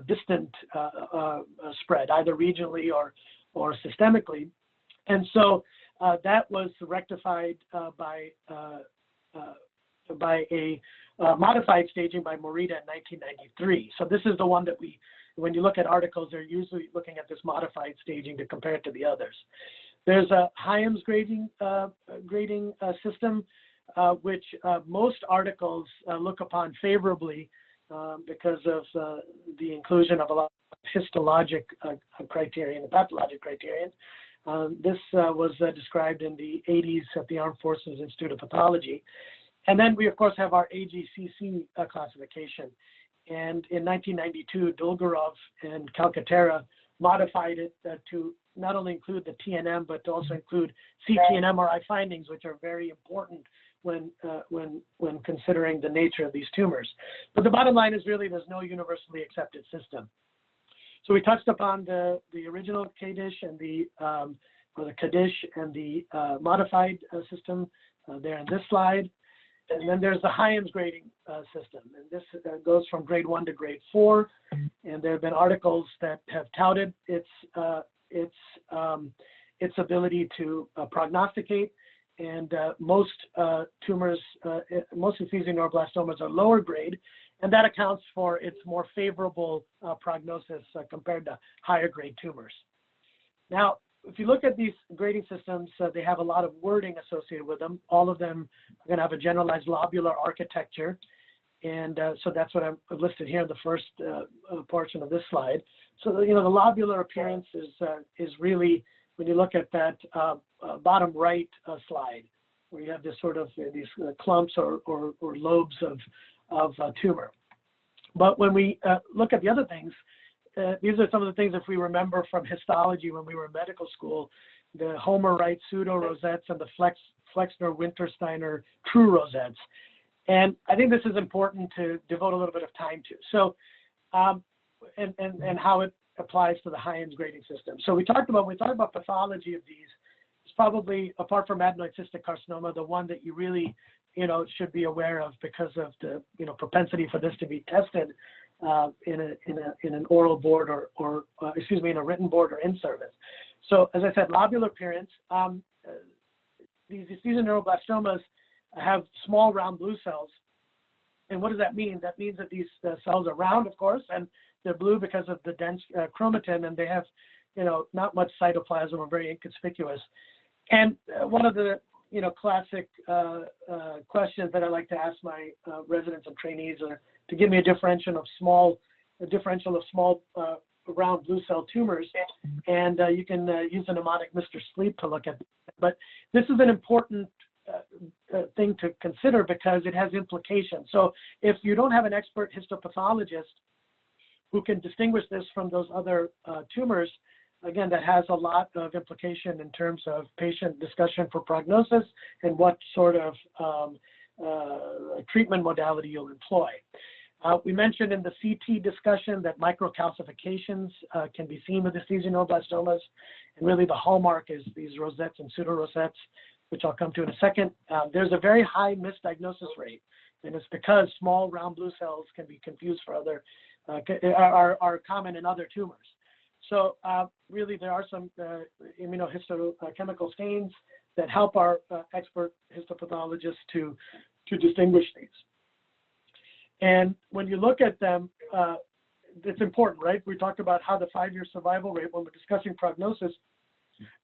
distant spread, either regionally or systemically, and so. That was rectified by a modified staging by Morita in 1993. So this is the one that when you look at articles, they're usually looking at this modified staging to compare it to the others. There's a Hyams grading system, which most articles look upon favorably because of the inclusion of a lot of histologic criteria and pathologic criterion. This was described in the 80s at the Armed Forces Institute of Pathology. And then we, of course, have our AGCC classification. And in 1992, Dolgorov and Calcaterra modified it to not only include the TNM, but to also include CT and MRI findings, which are very important when considering the nature of these tumors. But the bottom line is really there's no universally accepted system. So we touched upon the original Kaddish and the Kaddish and the modified system there in this slide. And then there's the Hyams grading system. And this goes from grade 1 to grade 4. And there have been articles that have touted its ability to prognosticate. And most tumors, most Esthesioneuroblastoma are lower grade. And that accounts for its more favorable prognosis compared to higher grade tumors. Now, if you look at these grading systems, they have a lot of wording associated with them. All of them are going to have a generalized lobular architecture. And so that's what I've listed here in the first portion of this slide. So, the lobular appearance is really, when you look at that bottom right slide, where you have this sort of these clumps or lobes of tumor. But when we look at the other things, these are some of the things, if we remember from histology when we were in medical school, the Homer Wright pseudo rosettes and the Flexner Wintersteiner true rosettes. And I think this is important to devote a little bit of time to. So, and how it applies to the Hyams grading system. So when we talk about pathology of these, it's probably, apart from adenoid cystic carcinoma, the one that you really, should be aware of because of the, propensity for this to be tested in an oral board or in a written board or in service. So as I said, lobular appearance. These esthesioneuroblastoma have small round blue cells. And what does that mean? That means that these cells are round, of course, and they're blue because of the dense chromatin, and they have, not much cytoplasm or very inconspicuous. And one of the, classic questions that I like to ask my residents and trainees are to give me a differential of small round blue cell tumors, and you can use a mnemonic Mr. Sleep to look at it. But this is an important thing to consider because it has implications. So if you don't have an expert histopathologist who can distinguish this from those other tumors, again, that has a lot of implication in terms of patient discussion for prognosis and what sort of treatment modality you'll employ. We mentioned in the CT discussion that microcalcifications can be seen with esthesioneuroblastoma, and really the hallmark is these rosettes and pseudorosettes, which I'll come to in a second. There's a very high misdiagnosis rate, and it's because small round blue cells can be confused for other, are common in other tumors. So really there are some immunohistochemical stains that help our expert histopathologists to distinguish these. And when you look at them, it's important, right? We talked about how the 5-year survival rate when we're discussing prognosis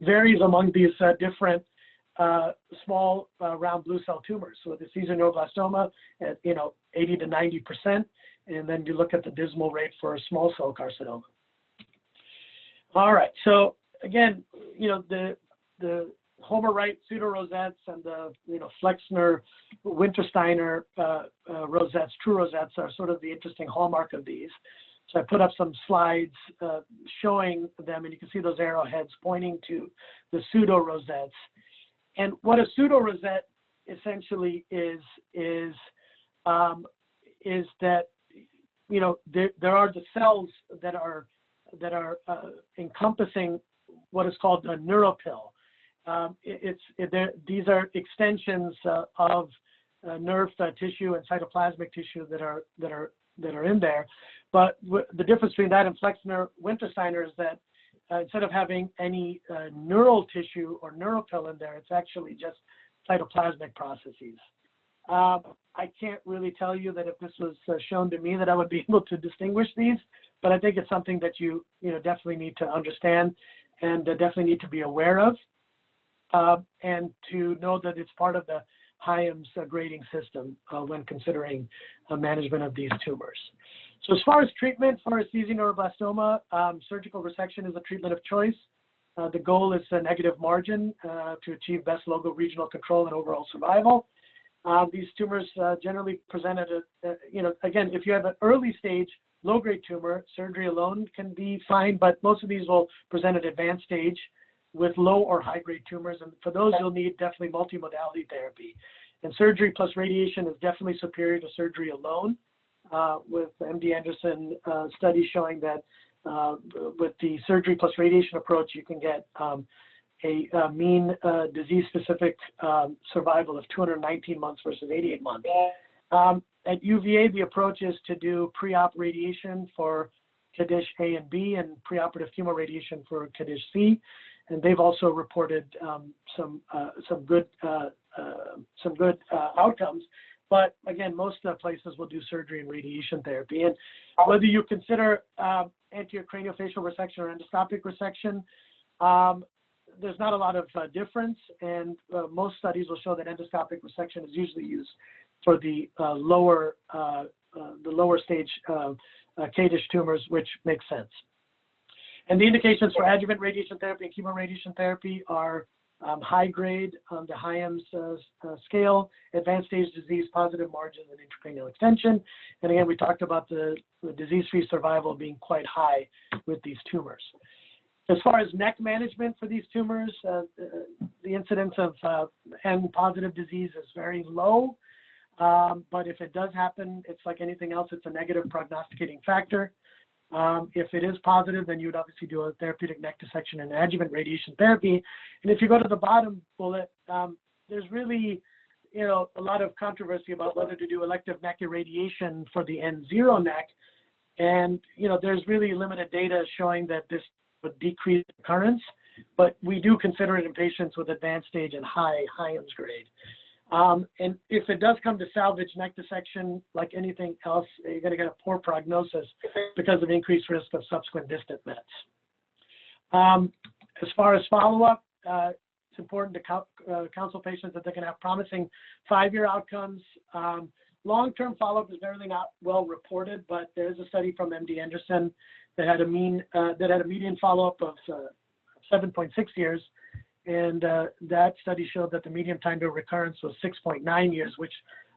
varies among these different small round blue cell tumors. So the esthesioneuroblastoma at 80 to 90%, and then you look at the dismal rate for a small cell carcinoma. All right, so again, the Homer-Wright pseudorosettes and the Flexner Wintersteiner rosettes, true rosettes, are sort of the interesting hallmark of these. So I put up some slides showing them, and you can see those arrowheads pointing to the pseudo rosettes. And what a pseudo rosette essentially is that there are the cells that are encompassing what is called a neuropil. These are extensions of nerve tissue and cytoplasmic tissue that are in there. But the difference between that and Flexner Wintersteiner is that instead of having any neural tissue or neuropil in there, it's actually just cytoplasmic processes. I can't really tell you that if this was shown to me that I would be able to distinguish these, but I think it's something that you definitely need to understand and definitely need to be aware of, and to know that it's part of the Hyams grading system when considering management of these tumors. So as far as treatment for esthesioneuroblastoma, surgical resection is a treatment of choice. The goal is a negative margin to achieve best local regional control and overall survival. These tumors generally present at again, if you have an early stage low-grade tumor, surgery alone can be fine, but most of these will present at advanced stage with low or high-grade tumors, and for those you'll need definitely multimodality therapy. And surgery plus radiation is definitely superior to surgery alone, with MD Anderson studies showing that with the surgery plus radiation approach, you can get a mean disease-specific survival of 219 months versus 88 months. At UVA, the approach is to do pre-op radiation for Kaddish A and B and preoperative chemoradiation for Kaddish C, and they've also reported some good outcomes. But again, most places will do surgery and radiation therapy. And whether you consider anterior craniofacial resection or endoscopic resection, there's not a lot of difference, and most studies will show that endoscopic resection is usually used for the lower stage Kaddish tumors, which makes sense. And the indications for adjuvant radiation therapy and chemoradiation therapy are high grade on the Hyams scale, advanced stage disease, positive margin, and intracranial extension. And again, we talked about the disease-free survival being quite high with these tumors. As far as neck management for these tumors, the incidence of N-positive disease is very low. But if it does happen, it's like anything else, it's a negative prognosticating factor. If it is positive, then you would obviously do a therapeutic neck dissection and adjuvant radiation therapy. And if you go to the bottom bullet, there's really, a lot of controversy about whether to do elective neck irradiation for the N0 neck. And, there's really limited data showing that this would decrease recurrence, but we do consider it in patients with advanced stage and high Hyams grade. And if it does come to salvage neck dissection, like anything else, you're going to get a poor prognosis because of increased risk of subsequent distant mets. As far as follow-up, it's important to counsel patients that they can have promising 5-year outcomes. Long-term follow-up is generally not well reported, but there is a study from MD Anderson that had a median follow-up of 7.6 years. And that study showed that the median time to recurrence was 6.9 years, which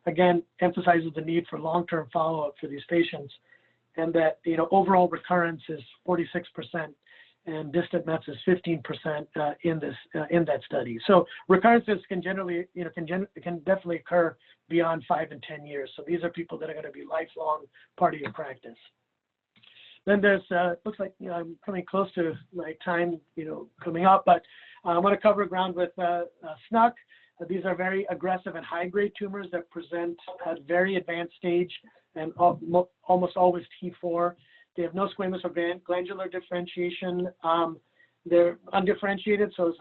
again emphasizes the need for long-term follow-up for these patients, and that overall recurrence is 46% and distant mets is 15% in that study. So recurrences can generally can definitely occur beyond 5 and 10 years. So these are people that are going to be lifelong part of your practice. Then there's looks like I'm coming close to my time coming up, but I want to cover ground with SNUC. These are very aggressive and high-grade tumors that present at very advanced stage and almost always T4. They have no squamous or glandular differentiation. They're undifferentiated, so it's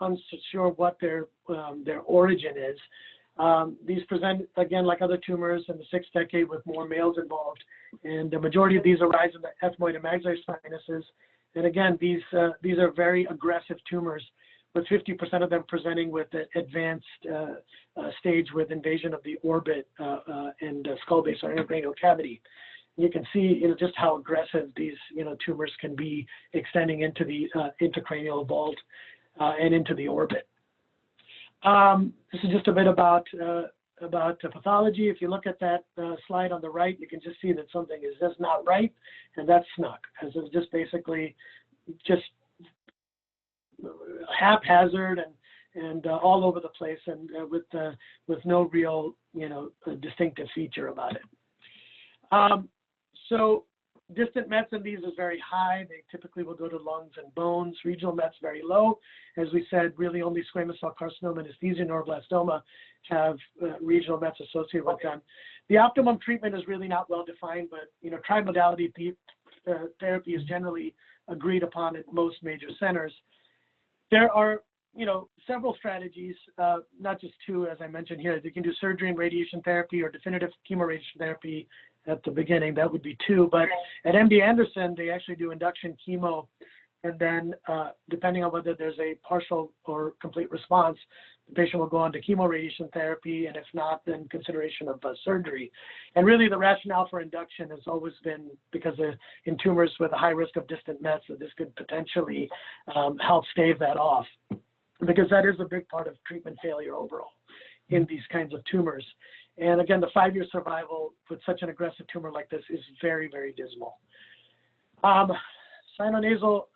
unsure what their origin is. These present, again, like other tumors in the 6th decade with more males involved. And the majority of these arise in the ethmoid and maxillary sinuses. And again, these are very aggressive tumors, with 50% of them presenting with the advanced stage with invasion of the orbit and skull base or intracranial cavity. You can see just how aggressive these tumors can be, extending into the intracranial vault and into the orbit. This is just a bit about pathology. If you look at that slide on the right, you can just see that something is just not right, and that's SNUC, because it's just basically just haphazard and all over the place, and with no real distinctive feature about it. So distant mets in these is very high. They typically will go to lungs and bones. Regional mets very low. As we said, really only squamous cell carcinoma and esthesioneuroblastoma have regional mets associated with them. The optimum treatment is really not well defined, but trimodality therapy is generally agreed upon at most major centers. There are several strategies, not just 2, as I mentioned here. You can do surgery and radiation therapy or definitive chemoradiation therapy at the beginning. That would be 2. But at MD Anderson, they actually do induction chemo, and then depending on whether there's a partial or complete response, the patient will go on to chemoradiation therapy, and if not, then consideration of surgery. And really, the rationale for induction has always been because in tumors with a high risk of distant mets, that this could potentially help stave that off, because that is a big part of treatment failure overall in these kinds of tumors. And again, the 5-year survival with such an aggressive tumor like this is very, very dismal. Sinonasal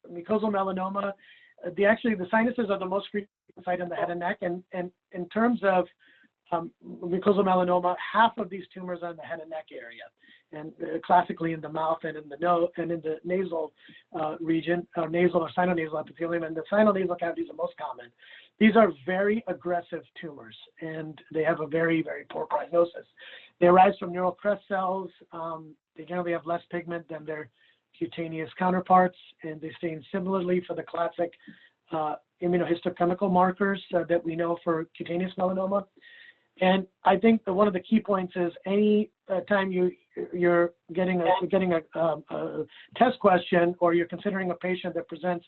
mucosal melanoma, the sinuses are the most frequent site in the head and neck. And in terms of mucosal melanoma, half of these tumors are in the head and neck area, and classically in the mouth and in the nose and in the nasal region, nasal or sinonasal epithelium, and the sinonasal cavity is the most common. These are very aggressive tumors, and they have a very, very poor prognosis. They arise from neural crest cells. They generally have less pigment than their cutaneous counterparts, and they stain similarly for the classic immunohistochemical markers that we know for cutaneous melanoma. And I think that one of the key points is any time you're getting a test question, or you're considering a patient that presents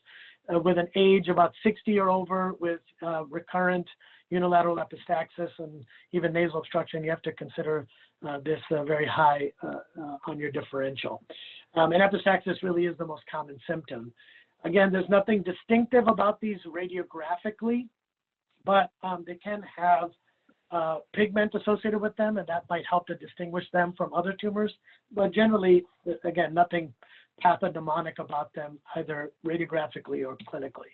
with an age about 60 or over with recurrent unilateral epistaxis and even nasal obstruction, you have to consider this very high on your differential. And epistaxis really is the most common symptom. Again, there's nothing distinctive about these radiographically, but they can have pigment associated with them, and that might help to distinguish them from other tumors. But generally, again, nothing pathognomonic about them, either radiographically or clinically.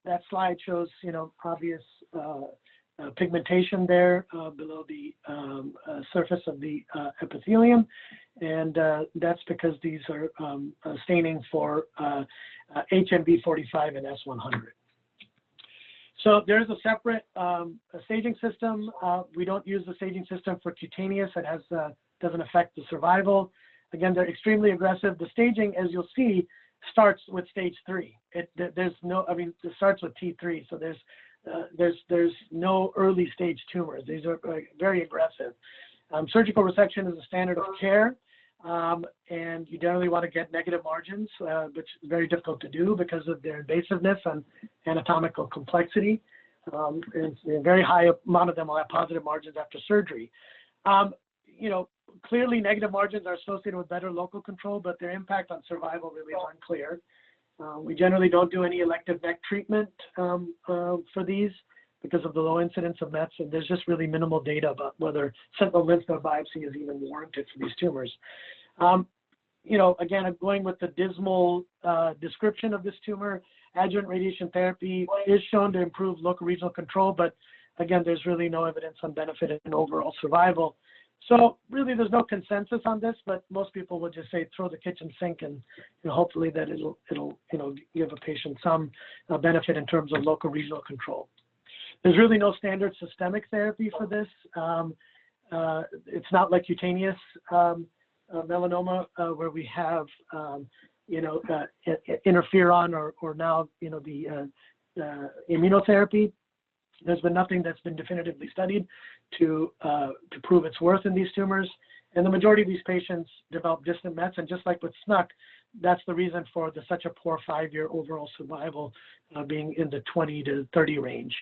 That slide shows, obvious pigmentation there below the surface of the epithelium, and that's because these are staining for HMB45 and S100. So there's a separate staging system. We don't use the staging system for cutaneous. It doesn't affect the survival. Again, they're extremely aggressive. The staging, as you'll see, starts with stage 3. It starts with T3. So there's no early stage tumors. These are very aggressive. Surgical resection is a standard of care, and you generally want to get negative margins, which is very difficult to do because of their invasiveness and anatomical complexity. And a very high amount of them will have positive margins after surgery. Clearly negative margins are associated with better local control, but their impact on survival really is unclear. We generally don't do any elective neck treatment for these because of the low incidence of Mets, and there's just really minimal data about whether sentinel lymph node biopsy is even warranted for these tumors. Again, I'm going with the dismal description of this tumor. Adjuvant radiation therapy is shown to improve local regional control, but again, there's really no evidence on benefit in overall survival. So really, there's no consensus on this, but most people would just say throw the kitchen sink, and hopefully that it'll give a patient some benefit in terms of local regional control. There's really no standard systemic therapy for this. It's not like cutaneous melanoma where we have interferon or now the immunotherapy. There's been nothing that's been definitively studied to prove its worth in these tumors. And the majority of these patients develop distant Mets, and just like with SNUC, that's the reason for such a poor 5-year overall survival being in the 20 to 30 range,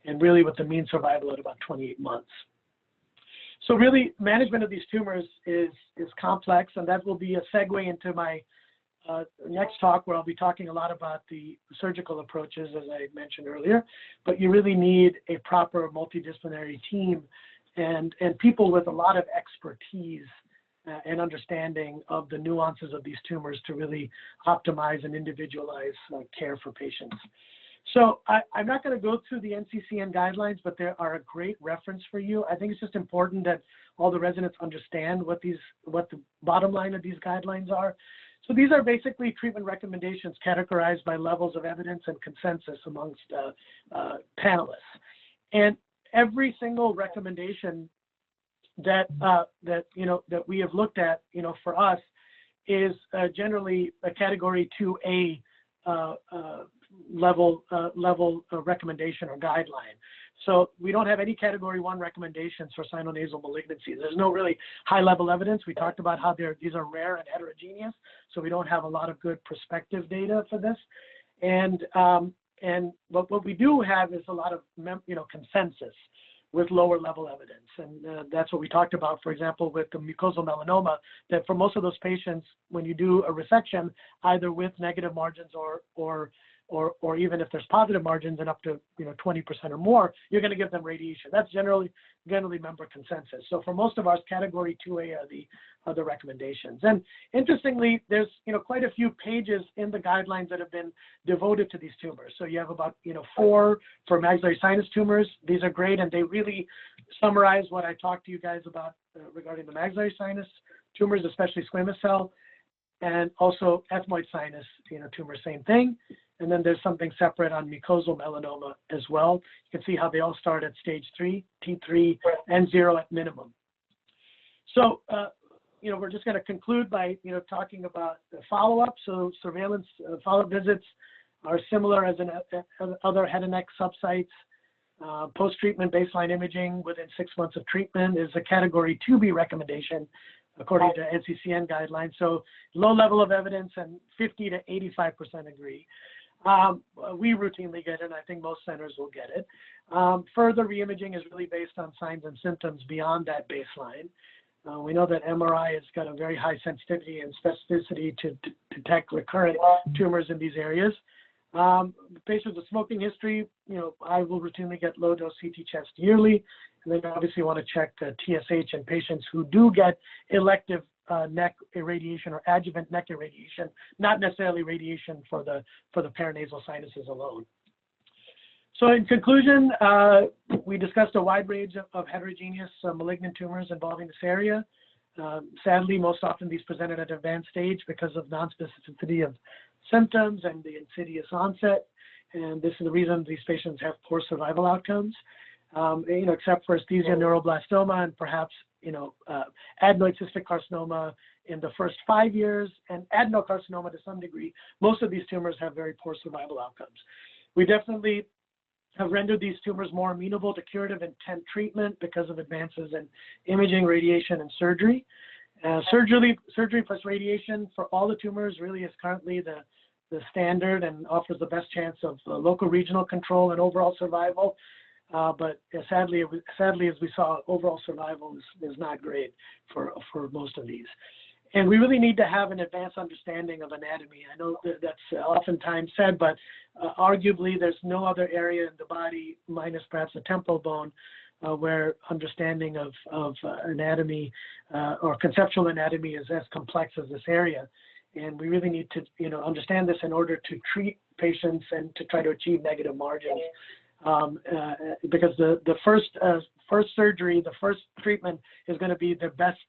and really with the mean survival at about 28 months. So really, management of these tumors is complex, and that will be a segue into my next talk, where I'll be talking a lot about the surgical approaches, as I mentioned earlier. But you really need a proper multidisciplinary team and people with a lot of expertise and understanding of the nuances of these tumors to really optimize and individualize care for patients. So I'm not going to go through the NCCN guidelines, but they are a great reference for you. I think it's just important that all the residents understand what the bottom line of these guidelines are. So these are basically treatment recommendations categorized by levels of evidence and consensus amongst panelists. And every single recommendation that we have looked at, for us, is generally a category 2A level recommendation or guideline. So we don't have any category 1 recommendations for sinonasal malignancy. There's no really high-level evidence. We talked about how these are rare and heterogeneous, so we don't have a lot of good prospective data for this. And what we do have is a lot of consensus with lower-level evidence, and that's what we talked about, for example, with the mucosal melanoma. That for most of those patients, when you do a resection, either with negative margins or even if there's positive margins and up to 20% or more, you're going to give them radiation. That's generally member consensus. So for most of ours, category 2A are the recommendations. And interestingly, there's quite a few pages in the guidelines that have been devoted to these tumors. So you have about 4 for maxillary sinus tumors. These are great, and they really summarize what I talked to you guys about regarding the maxillary sinus tumors, especially squamous cell, and also ethmoid sinus tumor, same thing. And then there's something separate on mucosal melanoma as well. You can see how they all start at stage 3, T3, and 0 at minimum. So, we're just going to conclude by, talking about the follow-up. So surveillance follow-up visits are similar as in other head and neck subsites. Post-treatment baseline imaging within 6 months of treatment is a category 2B recommendation, according to NCCN guidelines. So low level of evidence, and 50 to 85% agree. We routinely get it, and I think most centers will get it. Further reimaging is really based on signs and symptoms beyond that baseline. We know that MRI has got a very high sensitivity and specificity to detect recurrent tumors in these areas. Patients with smoking history, I will routinely get low-dose CT chest yearly, and then obviously want to check TSH in patients who do get elective neck irradiation or adjuvant neck irradiation, not necessarily radiation for the paranasal sinuses alone. So in conclusion, we discussed a wide range of heterogeneous malignant tumors involving this area. Sadly, most often these present at an advanced stage because of nonspecificity of symptoms and the insidious onset. And this is the reason these patients have poor survival outcomes, except for esthesioneuroblastoma and perhaps, adenoid cystic carcinoma in the first 5 years and adenocarcinoma to some degree. Most of these tumors have very poor survival outcomes. We definitely have rendered these tumors more amenable to curative intent treatment because of advances in imaging, radiation, and surgery. Surgery plus radiation for all the tumors really is currently the standard and offers the best chance of local regional control and overall survival. But sadly, as we saw, overall survival is not great for most of these. And we really need to have an advanced understanding of anatomy. I know that's oftentimes said, but arguably there's no other area in the body, minus perhaps the temporal bone, where understanding of anatomy or conceptual anatomy is as complex as this area. And we really need to, understand this in order to treat patients and to try to achieve negative margins. Because the first surgery, the first treatment is going to be the best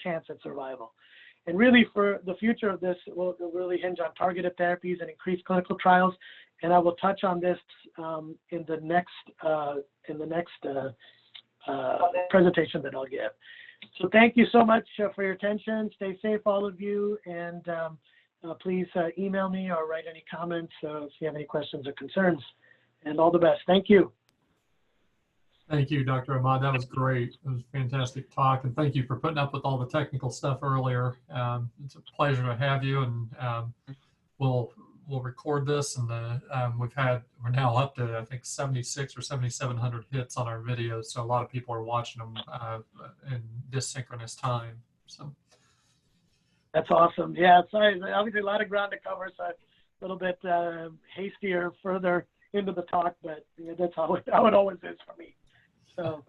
chance at survival. And really, for the future of this, will really hinge on targeted therapies and increased clinical trials. And I will touch on this in the next presentation that I'll give. So thank you so much for your attention. Stay safe, all of you, and please email me or write any comments if you have any questions or concerns. And all the best. Thank you. Thank you, Dr. Ahmad. That was great. It was a fantastic talk, and thank you for putting up with all the technical stuff earlier. It's a pleasure to have you, and we'll record this. And we're now up to, I think, 76 or 7,700 hits on our videos, so a lot of people are watching them in dysynchronous time. So that's awesome. Yeah, sorry, obviously a lot of ground to cover, so a little bit hastier further into the talk, but that's how it always is for me. So,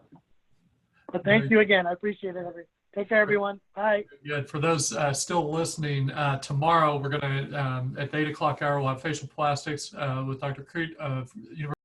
but thank you again. I appreciate it. Take care, everyone. Bye. Good. For those still listening, tomorrow we're going to, at the 8 o'clock hour, we'll have facial plastics with Dr. Crete of University